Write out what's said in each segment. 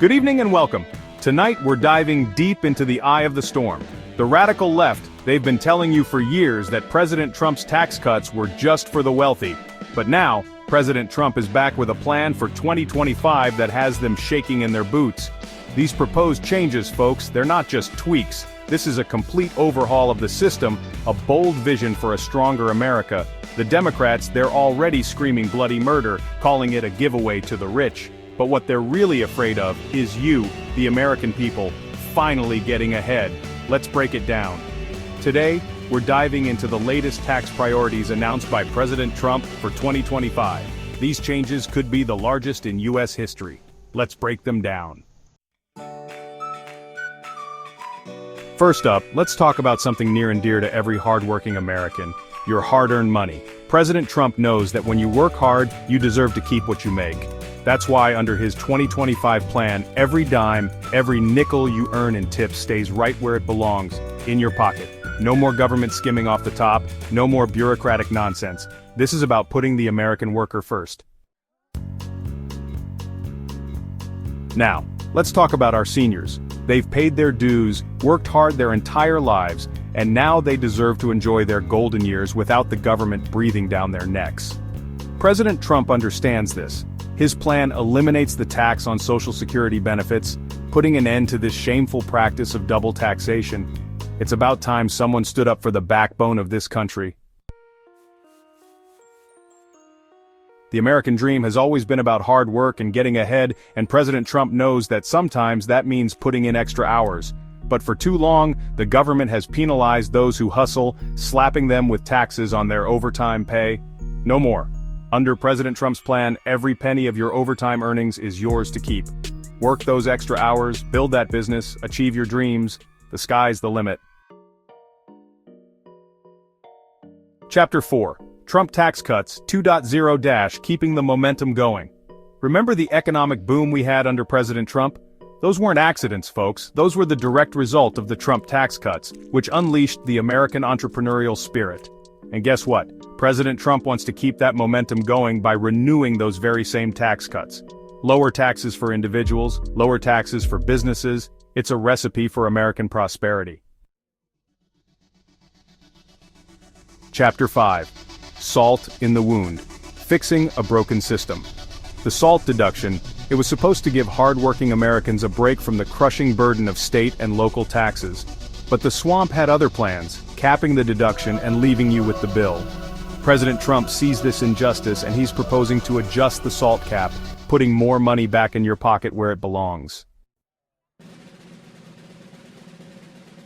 Good evening and welcome. Tonight we're diving deep into the eye of the storm. The radical left, they've been telling you for years that President Trump's tax cuts were just for the wealthy. But now, President Trump is back with a plan for 2025 that has them shaking in their boots. These proposed changes, folks, they're not just tweaks. This is a complete overhaul of the system, a bold vision for a stronger America. The Democrats, they're already screaming bloody murder, calling it a giveaway to the rich. But what they're really afraid of is you, the American people, finally getting ahead. Let's break it down. Today, we're diving into the latest tax priorities announced by President Trump for 2025. These changes could be the largest in U.S. history. Let's break them down. First up, let's talk about something near and dear to every hardworking American: your hard-earned money. President Trump knows that when you work hard, you deserve to keep what you make. That's why under his 2025 plan, every dime, every nickel you earn in tips stays right where it belongs, in your pocket. No more government skimming off the top, no more bureaucratic nonsense. This is about putting the American worker first. Now, let's talk about our seniors. They've paid their dues, worked hard their entire lives, and now they deserve to enjoy their golden years without the government breathing down their necks. President Trump understands this. His plan eliminates the tax on Social Security benefits, putting an end to this shameful practice of double taxation. It's about time someone stood up for the backbone of this country. The American dream has always been about hard work and getting ahead, and President Trump knows that sometimes that means putting in extra hours. But for too long, the government has penalized those who hustle, slapping them with taxes on their overtime pay. No more. Under President Trump's plan, every penny of your overtime earnings is yours to keep. Work those extra hours, build that business, achieve your dreams. The sky's the limit. Chapter 4. Trump Tax Cuts 2.0 - Keeping the Momentum Going. Remember the economic boom we had under President Trump? Those weren't accidents, folks. Those were the direct result of the Trump tax cuts, which unleashed the American entrepreneurial spirit. And guess what? President Trump wants to keep that momentum going by renewing those very same tax cuts. Lower taxes for individuals, lower taxes for businesses. It's a recipe for American prosperity. Chapter 5. Salt in the Wound. Fixing a Broken System. The SALT deduction, it was supposed to give hard-working Americans a break from the crushing burden of state and local taxes. But the swamp had other plans, capping the deduction and leaving you with the bill. President Trump sees this injustice and he's proposing to adjust the SALT cap, putting more money back in your pocket where it belongs.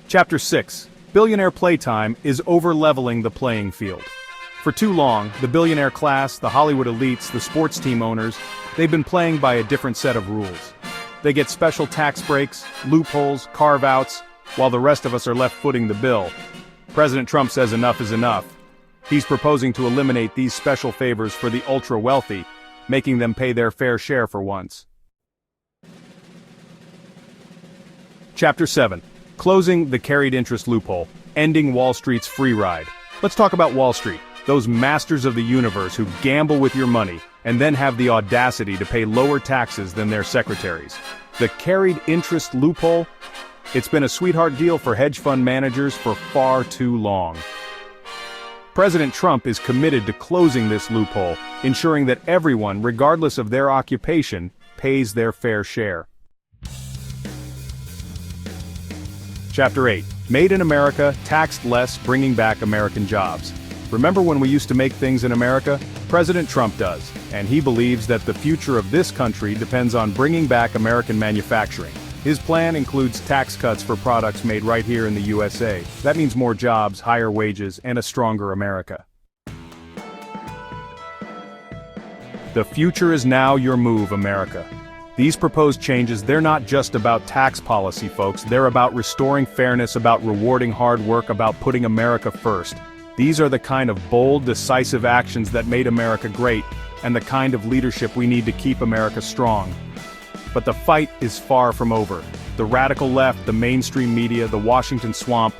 Chapter 6. Billionaire Playtime is over-leveling the playing field. For too long, the billionaire class, the Hollywood elites, the sports team owners, they've been playing by a different set of rules. They get special tax breaks, loopholes, carve-outs, while the rest of us are left footing the bill. President Trump says enough is enough. He's proposing to eliminate these special favors for the ultra-wealthy, making them pay their fair share for once. Chapter 7. Closing the carried interest loophole, ending Wall Street's free ride. Let's talk about Wall Street, those masters of the universe who gamble with your money and then have the audacity to pay lower taxes than their secretaries. The carried interest loophole? It's been a sweetheart deal for hedge fund managers for far too long. President Trump is committed to closing this loophole, ensuring that everyone, regardless of their occupation, pays their fair share. Chapter 8. Made in America, taxed less, bringing back American jobs. Remember when we used to make things in America? President Trump does, and he believes that the future of this country depends on bringing back American manufacturing. His plan includes tax cuts for products made right here in the USA. That means more jobs, higher wages, and a stronger America. The future is now your move, America. These proposed changes, they're not just about tax policy, folks. They're about restoring fairness, about rewarding hard work, about putting America first. These are the kind of bold, decisive actions that made America great, and the kind of leadership we need to keep America strong. But the fight is far from over. The radical left, the mainstream media, the Washington swamp,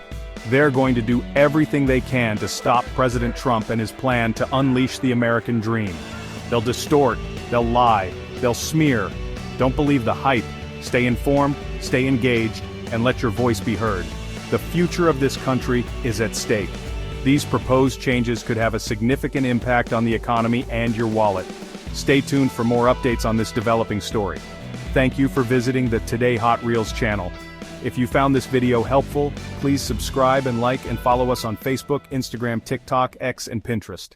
they're going to do everything they can to stop President Trump and his plan to unleash the American dream. They'll distort, they'll lie, they'll smear. Don't believe the hype. Stay informed, stay engaged, and let your voice be heard. The future of this country is at stake. These proposed changes could have a significant impact on the economy and your wallet. Stay tuned for more updates on this developing story. Thank you for visiting the Today Hot Reels channel. If you found this video helpful, please subscribe and like and follow us on Facebook, Instagram, TikTok, X, and Pinterest.